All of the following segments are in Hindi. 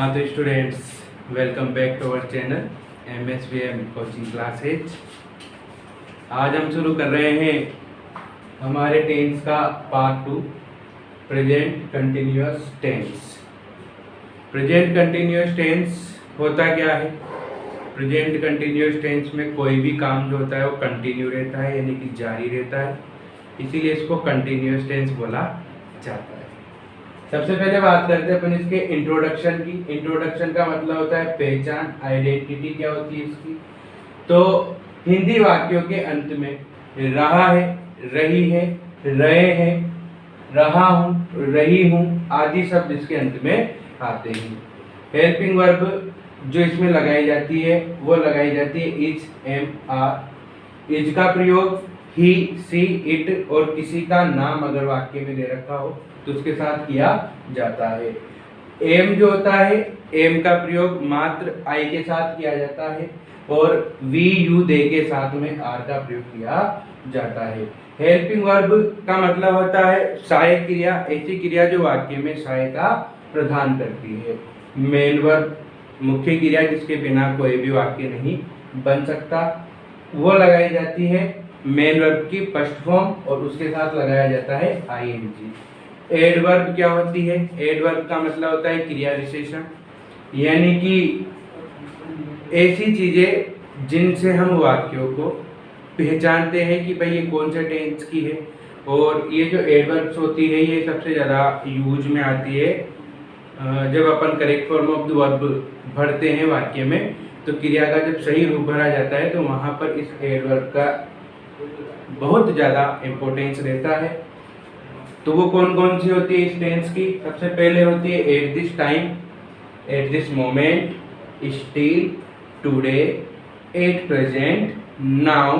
हाँ तो students, welcome back to our channel MSVM coaching classes. आज हम शुरू कर रहे हैं हमारे टेंस का part 2, present continuous tense. Present continuous tense होता क्या है? प्रेजेंट कंटिन्यूअस टेंस में कोई भी काम जो होता है वो कंटिन्यू रहता है, यानी कि जारी रहता है, इसीलिए इसको कंटिन्यूअस टेंस बोला जाता है। सबसे पहले बात करते हैं अपन इसके इंट्रोडक्शन की। इंट्रोडक्शन का मतलब होता है पहचान, आइडेंटिटी क्या होती है इसकी। तो हिंदी वाक्यों के अंत में रहा है, रही है, रहे हैं, रहा हूँ, रही हूँ आदि शब्द इसके अंत में आते हैं। हेल्पिंग वर्ब जो इसमें लगाई जाती है वो लगाई जाती है इज, एम, आर। इज का प्रयोग ही, सी, इट और किसी का नाम अगर वाक्य में दे रखा हो तो उसके साथ किया जाता है। एम जो होता है, एम का प्रयोग मात्र आई के साथ किया जाता है और वी, यू, दे के साथ में आर का प्रयोग किया जाता है। हेल्पिंग वर्ब का मतलब होता है सहायक क्रिया, ऐसी क्रिया जो वाक्य में सहायता प्रदान करती है। मेन वर्ब मुख्य क्रिया जिसके बिना कोई भी वाक्य नहीं बन सकता, वो लगाई जाती है मेन वर्ब की फर्स्ट फॉर्म और उसके साथ लगाया जाता है आईएनजी। एडवर्ब क्या होती है? एडवर्ब का मतलब होता है क्रिया विशेषण, यानी कि ऐसी चीजें जिनसे हम वाक्यों को पहचानते हैं कि भाई ये कौन सा टेंस की है। और ये जो एडवर्ब्स होती है ये सबसे ज़्यादा यूज में आती है जब अपन correct form of the verb भरते हैं वाक्य में, तो क्रिया का जब सही रूप भरा जाता है तो वहाँ पर इस एडवर्ब का बहुत ज़्यादा इम्पोर्टेंस रहता है। तो वो कौन कौन सी होती है इस टेंस की? सबसे पहले होती है at this time, at this moment, still, today, at present, now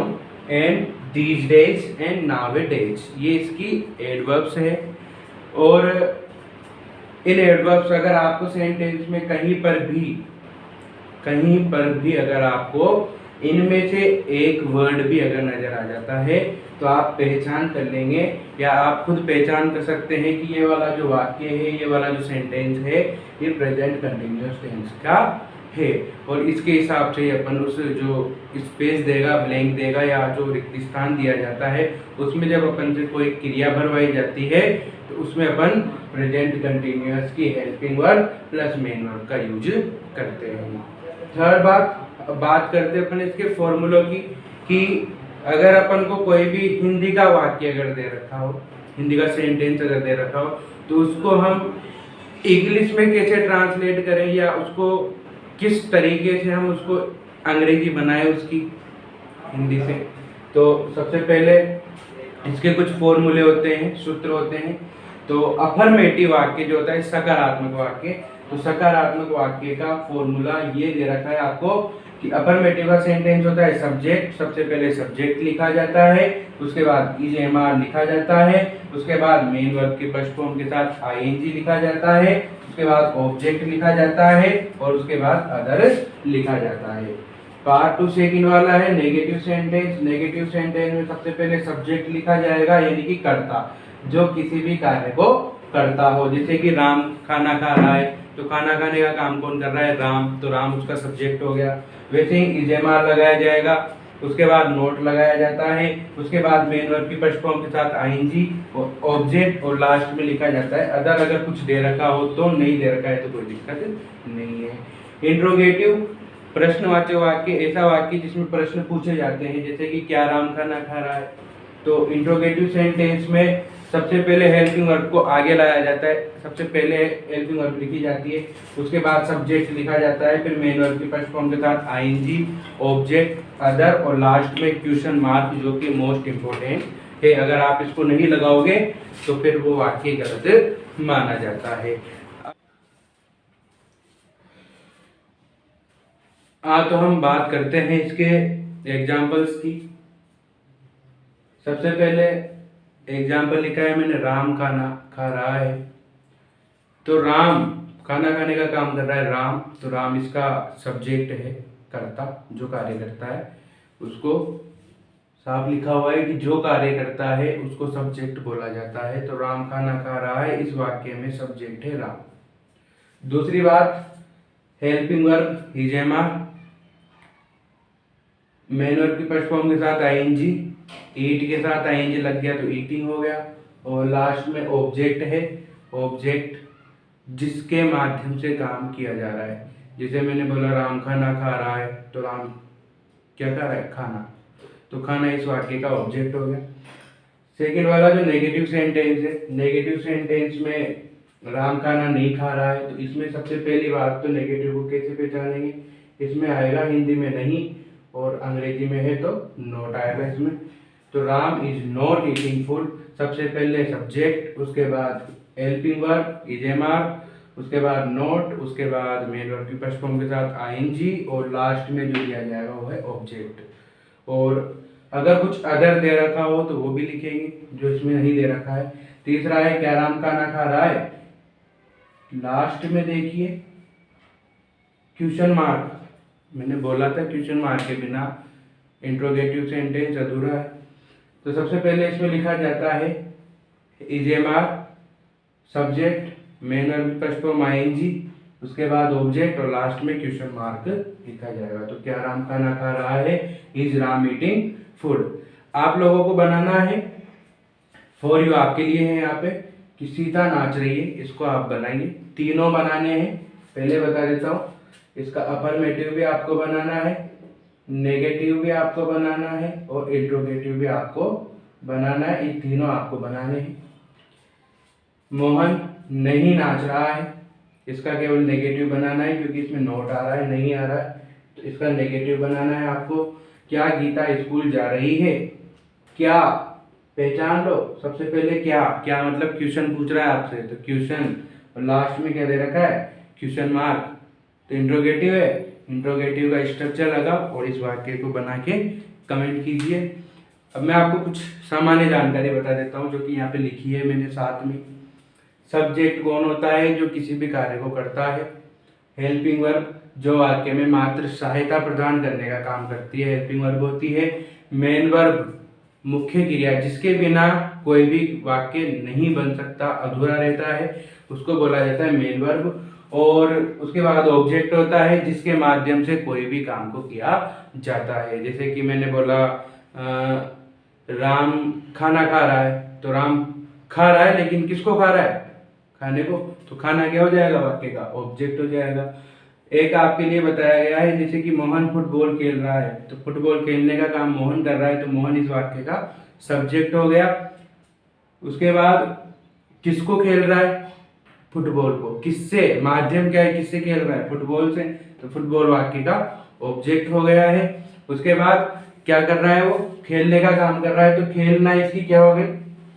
and these days and nowadays. ये इसकी एडवर्ब्स है। और इन एडवर्ब्स अगर आपको सेंटेंस में कहीं पर भी अगर आपको इनमें से एक वर्ड भी अगर नजर आ जाता है तो आप पहचान कर लेंगे या आप खुद पहचान कर सकते हैं कि ये वाला जो वाक्य है, ये वाला जो सेंटेंस है, ये प्रेजेंट कंटिन्यूअस टेंस का है। और इसके हिसाब से अपन उस जो स्पेस देगा, ब्लैंक देगा या जो रिक्त स्थान दिया जाता है उसमें जब अपन से कोई क्रिया भरवाई जाती है तो उसमें अपन प्रेजेंट कंटिन्यूअस की helping verb plus main verb का यूज करते हैं। थर्ड बात करते हैं अपन इसके फॉर्मूलों की, कि अगर अपन को कोई भी हिंदी का वाक्य अगर दे रखा हो, हिंदी का सेंटेंस अगर दे रखा हो तो उसको हम इंग्लिश में कैसे ट्रांसलेट करें या उसको किस तरीके से हम उसको अंग्रेजी बनाए उसकी हिंदी से। तो सबसे पहले इसके कुछ फॉर्मूले होते हैं, सूत्र होते हैं। तो अफर्मेटिव वाक्य जो होता है सकारात्मक वाक्य, तो सकारात्मक वाक्य का फॉर्मूला ये दे रखा है आपको कि अफर्मेटिव का सेंटेंस होता है सब्जेक्ट, सबसे पहले सब्जेक्ट लिखा जाता है, उसके बाद इज, एम, आर लिखा जाता है, उसके बाद मेन वर्ब के फर्स्ट फॉर्म के साथ आईएनजी लिखा जाता है, उसके बाद ऑब्जेक्ट लिखा जाता है और उसके बाद अदर लिखा जाता है। पार्ट 2 सेकंड वाला है नेगेटिव सेंटेंस। नेगेटिव सेंटेंस में सबसे पहले सब्जेक्ट लिखा जाएगा, यानी कि कर्ता, जो किसी भी कार्य को करता हो। जैसे कि राम खाना खा रहा है तो खाना खाने का काम कौन कर रहा है? राम, तो राम उसका सब्जेक्ट हो गया। वैसे ही इजेमार लगाया जाएगा, उसके बाद नोट लगाया जाता है, उसके बाद मेन वर्ब की फर्स्ट फॉर्म के साथ आईएनजी और ऑब्जेक्ट और लास्ट में लिखा जाता है अदर। अगर कुछ दे रखा हो तो, नहीं दे रखा है तो कोई दिक्कत नहीं है। इंट्रोगेटिव प्रश्नवाचक वाक्य, ऐसा वाक्य जिसमें प्रश्न पूछे जाते हैं, जैसे कि क्या राम खाना खा रहा है। तो इंट्रोगेटिव सेंटेंस में सबसे पहले हेल्पिंग वर्ब को आगे लाया जाता है, सबसे पहले हेल्पिंग वर्ब लिखी जाती है, उसके बाद सब्जेक्ट लिखा जाता है, फिर मेन वर्ब की फर्स्ट फॉर्म के साथ आईएनजी, ऑब्जेक्ट, अदर और लास्ट में क्वेश्चन मार्क, जो कि मोस्ट इंपोर्टेंट है। अगर आप इसको नहीं लगाओगे तो फिर वो वाक्य गलत माना जाता है। तो हम बात करते हैं इसके एग्जाम्पल्स की। सबसे पहले एग्जाम्पल लिखा है मैंने, राम खाना खा रहा है। तो राम खाना खाने का काम कर रहा है राम, तो राम इसका सब्जेक्ट है, कर्ता, जो कार्य करता है उसको साफ लिखा हुआ है कि जो कार्य करता है उसको सब्जेक्ट बोला जाता है। तो राम खाना खा रहा है, इस वाक्य में सब्जेक्ट है राम। दूसरी बात, helping verb is am are, main verb की फर्स्ट फॉर्म के साथ आईएनजी, ईट के साथ आईएनजी लग गया तो ईटिंग हो गया, और लास्ट में ऑब्जेक्ट है, ऑब्जेक्ट जिसके माध्यम से काम किया जा रहा है। जैसे मैंने बोला राम खाना खा रहा है, तो राम क्या खा रहा है? खाना, तो खाना इस वाक्य का ऑब्जेक्ट हो गया। सेकेंड वाला जो नेगेटिव सेंटेंस है, नेगेटिव सेंटेंस में राम खाना नहीं खा रहा है, तो इसमें सबसे पहली बात तो नेगेटिव को कैसे पहचानेंगे? इसमें आएगा हिंदी में नहीं और अंग्रेजी में है तो नॉट आएगा इसमें। तो Ram is not eating food, सबसे पहले सब्जेक्ट, उसके बाद helping verb is am are, उसके बाद नॉट, उसके बाद मेन वर्ब की फर्स्ट फॉर्म के साथ आईएनजी, और लास्ट में जो दिया जाएगा वो है ऑब्जेक्ट। और अगर कुछ अदर दे रखा हो तो वो भी लिखेंगे जो इसमें नहीं दे रखा है। तीसरा है क्या राम खाना खा रहा है, लास्ट में देखिए क्वेश्चन मार्क, मैंने बोला था क्वेश्चन मार्क के बिना इंट्रोगेटिव सेंटेंस अधूरा है। तो सबसे पहले इसमें लिखा जाता है is am are, subject, main verb first form ING, उसके बाद ऑब्जेक्ट और लास्ट में क्वेश्चन मार्क लिखा जाएगा। तो क्या राम खाना खा रहा है, इज राम ईटिंग फूड। आप लोगों को बनाना है, फॉर यू आपके लिए है यहाँ पे, कि सीता नाच रही है, इसको आप बनाइए। तीनों बनाने हैं, पहले बता देता हूँ। इसका अफर्मेटिव भी आपको बनाना है, नेगेटिव भी आपको बनाना है और इंट्रोगेटिव भी आपको बनाना है। ये तीनों आपको बनाने हैं। मोहन नहीं नाच रहा है, इसका केवल नेगेटिव बनाना है क्योंकि इसमें नोट आ रहा है, नहीं आ रहा है, तो इसका नेगेटिव बनाना है आपको। क्या गीता स्कूल जा रही है, क्या पहचान लो। सबसे पहले क्या, क्या मतलब क्वेश्चन पूछ रहा है आपसे, तो क्वेश्चन, और लास्ट में क्या दे रखा है, क्वेश्चन मार्क, तो इंट्रोगेटिव है। इंट्रोगेटिव का स्ट्रक्चर लगाओ और इस वाक्य को बना के कमेंट कीजिए। अब मैं आपको कुछ सामान्य जानकारी बता देता हूँ जो कि यहाँ पे लिखी है मैंने साथ में। सब्जेक्ट कौन होता है, जो किसी भी कार्य को करता है। हेल्पिंग वर्ब जो वाक्य में मात्र सहायता प्रदान करने का काम करती है, हेल्पिंग वर्ब होती है। मेन वर्ब मुख्य क्रिया जिसके बिना कोई भी वाक्य नहीं बन सकता, अधूरा रहता है, उसको बोला जाता है मेन वर्ब। और उसके बाद ऑब्जेक्ट होता है जिसके माध्यम से कोई भी काम को किया जाता है। जैसे कि मैंने बोला राम खाना खा रहा है, तो राम खा रहा है लेकिन किसको खा रहा है, खाने को, तो खाना क्या हो जाएगा, वाक्य का ऑब्जेक्ट हो जाएगा। एक आपके लिए बताया गया है, जैसे कि मोहन फुटबॉल खेल रहा है, तो फुटबॉल खेलने का काम मोहन कर रहा है, तो मोहन इस वाक्य का सब्जेक्ट हो गया। उसके बाद किसको खेल रहा है, फुटबॉल को, किससे, माध्यम क्या है, किससे खेल रहा है, फुटबॉल से, तो फुटबॉल वाक्य का ऑब्जेक्ट हो गया है। उसके बाद क्या कर रहा है, वो खेलने का काम कर रहा है, तो खेलना इसकी क्या हो गई,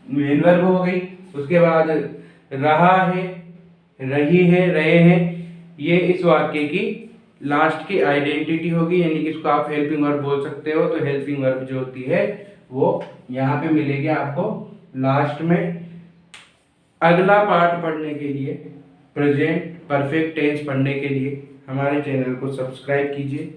मेन वर्ब हो गई। उसके बाद रहा है, रही है, रहे हैं, ये इस वाक्य की लास्ट की आइडेंटिटी होगी, यानी कि इसको आप हेल्पिंग वर्ब बोल सकते हो। तो हेल्पिंग वर्ब जो होती है वो यहाँ पे मिलेगी आपको लास्ट में। अगला पार्ट पढ़ने के लिए, प्रेजेंट परफेक्ट टेंस पढ़ने के लिए हमारे चैनल को सब्सक्राइब कीजिए।